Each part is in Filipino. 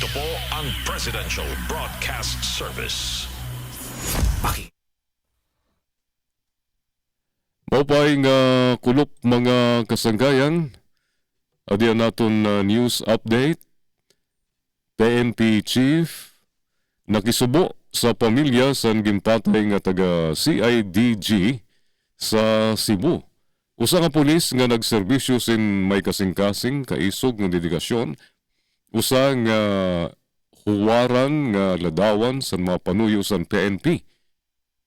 Ito po ang Presidential Broadcast Service. Maupay nga kulop mga kasanggayan, adiyan naton news update. PNP Chief nakisubo sa pamilya sa gimpatay nga taga CIDG sa Cebu. Usa nga pulis nga nagserbisyo sin may kasing-kasing kaisog nga dedikasyon, usa nga huwaran nga ladawan sa mga panuyo sa PNP.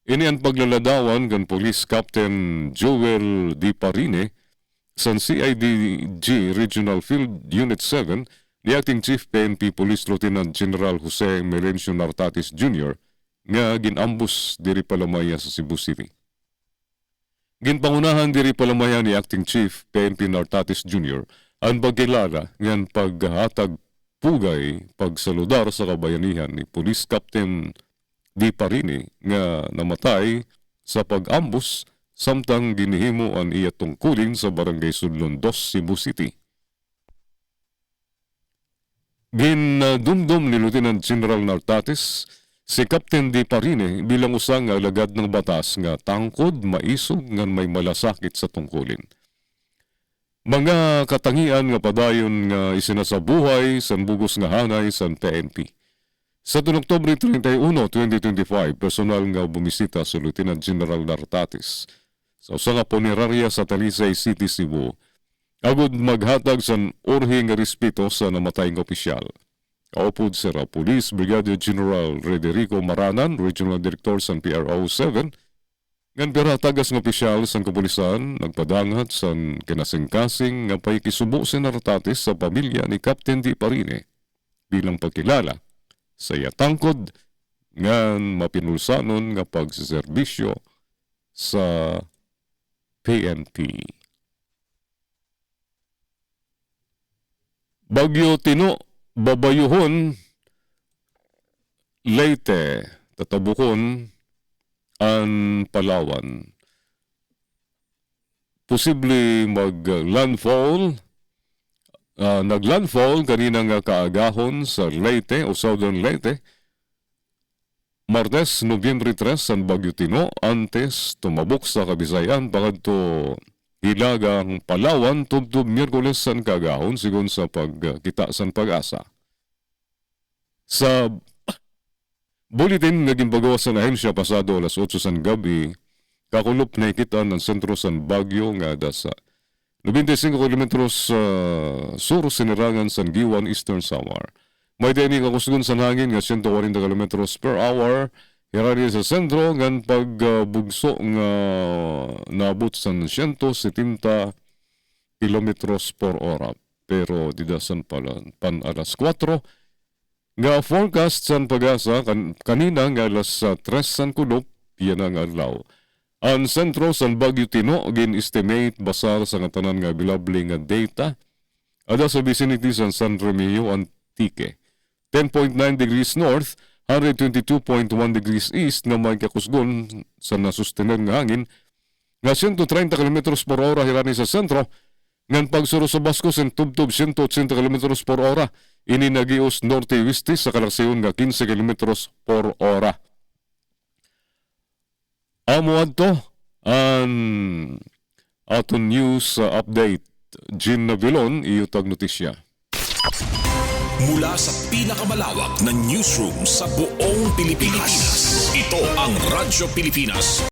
Ini ang paglaladawan ng Police Captain Joel D. Parine sa CIDG Regional Field Unit 7 ni Acting Chief PNP Police Lieutenant General Jose Melencio Nartatis Jr. nga ginambus diri Palamaya sa Cebu City. Ginpangunahan diri Palamaya ni Acting Chief PNP Nartatis Jr. ang pagkilala ng paghatag pugay pagsaludar sa kabayanihan ni Police Captain D. Parine nga namatay sa pag-ambus samtang ginihimo ang iya tungkulin sa Barangay Sudlon 2, Cebu City. Ginadumdum ni Lieutenant General Nartatis si Captain D. Parine bilang usang alagad ng batas nga tangkod, maisog ngan may malasakit sa tungkulin. Mga katangian nga padayon nga isinasabuhay sa bugos nga hanay sa PNP. Sa Oktubre 31, 2025, personal nga bumisita si Lieutenant General Nartatis sa usa nga punerarya sa Talisay City, Cebu, agud maghatag sa orhi nga respeto sa namatay nga opisyal. Kaupod si Police Brigadier General Rederico Maranan, Regional Director sa PRO 7, ngan pira tagas nga opisyal sa kapulisan nagpadangat sa kinasing-kasing nga paikisubo si Nartatis sa pamilya ni Captain D. Parine bilang pagkilala sa tangkod ngan mapinulsanon nga pagsiserbisyo sa PNP. Bagyo Tino, Babayuhon, Leyte, Tatabukon, ang Palawan. Posible mag-landfall. Nag-landfall kanina nga kaagahon sa Leyte o Southern Leyte. Martes, Nobyembre 3, ang Bagyo Tino, antes tumabok sa Kabisayan pagadto Hilagang Palawan, tubtub Miyerkules san kagahon sigon sa pagkita san Pag-asa. Sa bulletin nga ginpagawa sa ahensya pasado alas 8 san gabi, kakulop na ikitan ng sentro san Bagyo nga sa 95 kilometros sur sinirangan san Giwan, Eastern Samar. May dini kakusgon sa hangin nga 140 kilometros per hour, hirari sa sentro ngan pagbugso nga naabot sa 170 kilometros per hora. Pero didasan pan alas 4 nga forecast san Pag-asa kanina nga alas 3 san kulop yan ang adlaw. Ang sentro san Bagyo Tino gin-estimate basar sa tanan nga bilabling nga data ada sa vicinity San Remigio Antique. 10.9 degrees north, 122.1 degrees east na may kakusgon sa nasustener nga hangin nga 130 km per hora hirani sa sentro ngan pagsuro sa Basco sa tubtub 180 km per hora ini nagios norte-weste sa kalaksayon nga 15 km per hora. Amo adto ang aton news update. Gin Navilon, iyutag notisya. Mula sa pinakamalawak na newsroom sa buong Pilipinas, ito ang Radyo Pilipinas.